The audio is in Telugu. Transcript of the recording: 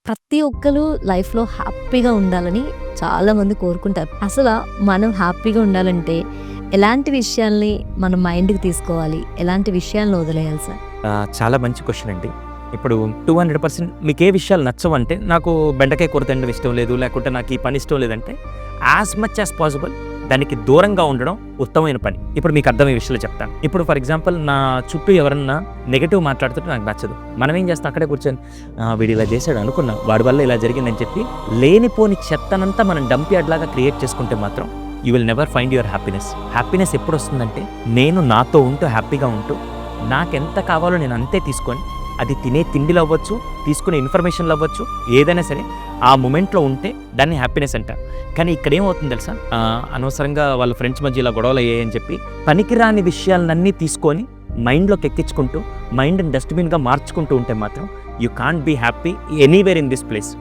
ప్రతి ఒక్కరు లైఫ్‌లో హ్యాపీగా ఉండాలని చాలామంది కోరుకుంటారు. అసల మనం హ్యాపీగా ఉండాలంటే ఎలాంటి విషయాల్ని మన మైండ్‌కి తీసుకోవాలి? ఎలాంటి విషయాలను వదిలేయాలి సార్? చాలా మంచి క్వెషన్ అండి. ఇప్పుడు 200% మీకే విషయాలు నచ్చవంటే, నాకు బెండకాయ కూర తినడం ఇష్టం లేదు, లేకుంటే నాకు ఈ పని ఇష్టం లేదంటే, యాజ్ మచ్ యాజ్ పాసిబుల్ దానికి దూరంగా ఉండడం ఉత్తమమైన పని. ఇప్పుడు మీకు అర్థమయ్యే విషయాలు చెప్తాను. ఇప్పుడు ఫర్ ఎగ్జాంపుల్ నా చుట్టూ ఎవరన్నా నెగెటివ్ మాట్లాడుతుంటే నాకు నచ్చదు. మనం ఏం చేస్తాం, అక్కడే కూర్చొని వీడు ఇలా చేశాడు అనుకున్నా, వాడి వల్ల ఇలా జరిగిందని చెప్పి లేనిపోని చెత్తనంతా మనం డంప్ యార్డ్ లాగా క్రియేట్ చేసుకుంటే మాత్రం you will never find your happiness. Happiness ఎప్పుడు వస్తుందంటే, నేను నాతో ఉంటూ హ్యాపీగా ఉంటూ నాకెంత కావాలో నేను అంతే తీసుకొని, అది తినే తిండిలో అవ్వచ్చు, తీసుకునే ఇన్ఫర్మేషన్లో అవ్వచ్చు, ఏదైనా సరే ఆ మూమెంట్లో ఉంటే దాన్ని హ్యాపీనెస్ అంటారు. కానీ ఇక్కడ ఏమవుతుంది తెలుసా, అనవసరంగా వాళ్ళ ఫ్రెండ్స్ మధ్య ఇలా గొడవలు అయ్యాయని చెప్పి పనికిరాని విషయాలన్నీ తీసుకొని మైండ్లోకి ఎక్కించుకుంటూ మైండ్ని డస్ట్బిన్గా మార్చుకుంటూ ఉంటే మాత్రం you can't be happy anywhere in this place.